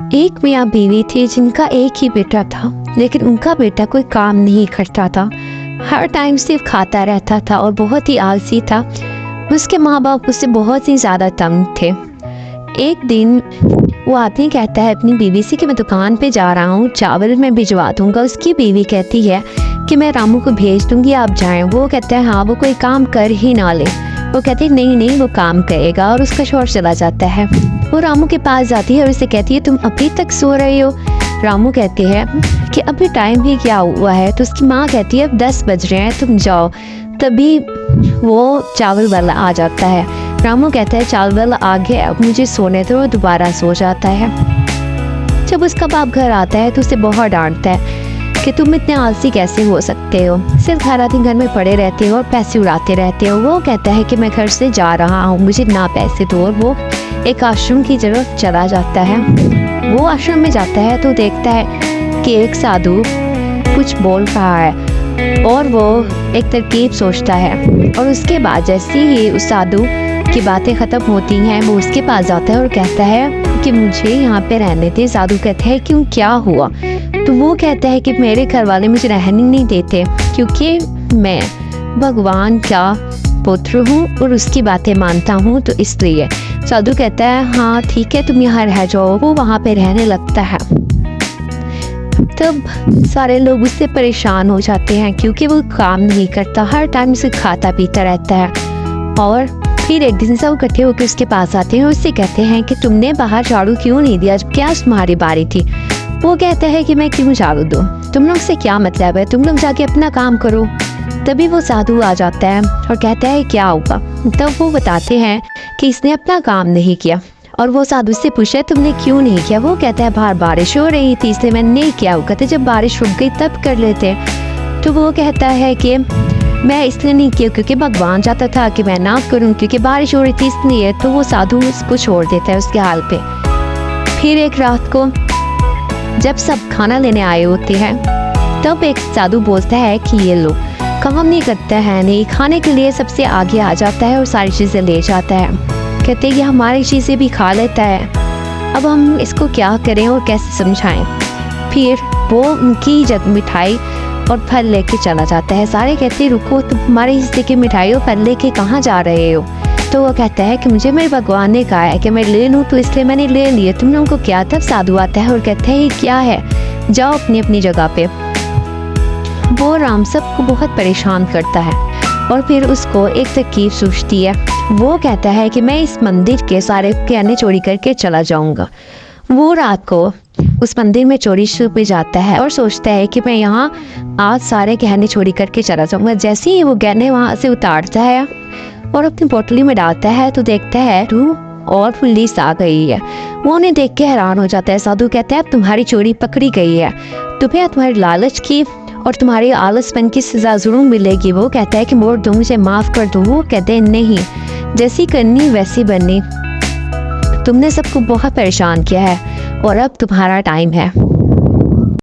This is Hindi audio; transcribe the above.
एक मियाँ बीवी थी जिनका एक ही बेटा था, लेकिन उनका बेटा कोई काम नहीं करता था। हर टाइम सिर्फ खाता रहता था और बहुत ही आलसी था। उसके माँ बाप उससे बहुत ही ज़्यादा तंग थे। एक दिन वो आदमी कहता है अपनी बीवी से कि मैं दुकान पे जा रहा हूँ, चावल मैं भिजवा दूँगा। उसकी बीवी कहती है कि मैं रामू को भेज दूँगी, आप जाएँ। वो कहता है हाँ, वो कोई काम कर ही ना ले। वो कहती है नहीं नहीं, वो काम करेगा, और उसका शौहर चला जाता है। वो रामू के पास जाती है और उसे कहती है तुम अभी तक सो रही हो। रामू कहते हैं कि अभी टाइम भी क्या हुआ है। तो उसकी माँ कहती है अब 10 बज रहे हैं, तुम जाओ। तभी वो चावल वाला आ जाता है। रामू कहता है चावल वाला आ गया, अब मुझे सोने दो। दोबारा सो जाता है। जब उसका बाप घर आता है तो उसे बहुत डांटता है कि तुम इतने आलसी कैसे हो सकते हो, सिर्फ सारा दिन घर में पड़े रहते हो और पैसे उड़ाते रहते हो। वो कहता है कि मैं घर से जा रहा हूँ, मुझे ना पैसे दो। और वो एक आश्रम की तरफ चला जाता है। वो आश्रम में जाता है तो देखता है कि एक साधु कुछ बोल रहा है और वो एक तरकीब सोचता है। और उसके बाद जैसे ही उस साधु की बातें ख़त्म होती हैं, वो उसके पास जाता है और कहता है कि मुझे यहाँ पे रहने दे। साधु कहते हैं क्यों, क्या हुआ? तो वो कहता है कि मेरे घर वाले मुझे रहने नहीं देते क्योंकि मैं भगवान का पुत्र हूँ और उसकी बातें मानता हूँ, तो इसलिए। साधु कहता है हाँ ठीक है, तुम यहाँ रह जाओ। वो वहाँ पे रहने लगता है। तब सारे लोग उससे परेशान हो जाते हैं क्योंकि वो काम नहीं करता, हर टाइम से खाता पीता रहता है। और फिर एक दिन सब इकट्ठे होकर उसके पास आते हैं और उससे कहते हैं कि तुमने बाहर झाड़ू क्यों नहीं दिया, क्या तुम्हारी बारी थी? वो कहता है कि मैं क्यों झाड़ू दूँ, तुम लोग से क्या मतलब है, तुम लोग जाके अपना काम करो। तभी वो साधु आ जाता है और कहता है क्या होगा। तब वो बताते हैं कि इसने अपना काम नहीं किया। और वो साधु से पूछा तुमने क्यों नहीं किया? वो कहता है बाहर बारिश हो रही थी इसलिए मैंने नहीं किया। वो कहते जब बारिश रुक गई तब कर लेते। तो वो कहता है कि मैं इसलिए नहीं किया क्योंकि भगवान चाहता था कि मैं ना करूं, क्योंकि बारिश हो रही थी इसलिए। तो वो साधु उसको छोड़ देता है उसके हाल पे। फिर एक रात को जब सब खाना लेने आए होते हैं तब एक साधु बोलता है कि ये लो, काम नहीं करता है, नहीं खाने के लिए सबसे आगे आ जाता है और सारी चीज़ें ले जाता है। कहते हैं कि हमारी चीज़ें भी खा लेता है, अब हम इसको क्या करें और कैसे समझाएं। फिर वो उनकी जग मिठाई और फल लेके चला जाता है। सारे कहते हैं रुको, तुम्हारे हिस्से की मिठाई और फल लेके कहाँ जा रहे हो? तो वो कहता है कि मुझे मेरे भगवान ने कहा है कि मैं ले लूँ, तो इसलिए मैंने ले लिए। तुम लोगों को क्या? तब साधु आता है और कहता है ये क्या है, जाओ अपनी अपनी जगह पे। वो राम सबको बहुत परेशान करता है और फिर उसको एक तरकीब सूझती है। वो कहता है कि मैं इस मंदिर के सारे गहने चोरी करके चला जाऊंगा। वो रात को उस मंदिर में चोरी छुपे जाता है और सोचता है कि मैं यहाँ आज सारे गहने चोरी करके चला जाऊंगा। जैसे ही वो गहने वहाँ से उतारता है और अपनी पोटली में डालता है तो देखता है और पुलिस आ गई है। वो उन्हें देख के हैरान हो जाता है। साधु कहता है तुम्हारी चोरी पकड़ी गई है, तुम्हें तुम्हारी लालच की और तुम्हारी आलसपन की सजा जरूर मिलेगी। वो कहता है कि मोड़ दूँ, मुझे माफ़ कर दूँ। वो कहते हैं नहीं, जैसी करनी वैसी बननी, तुमने सबको बहुत परेशान किया है और अब तुम्हारा टाइम है।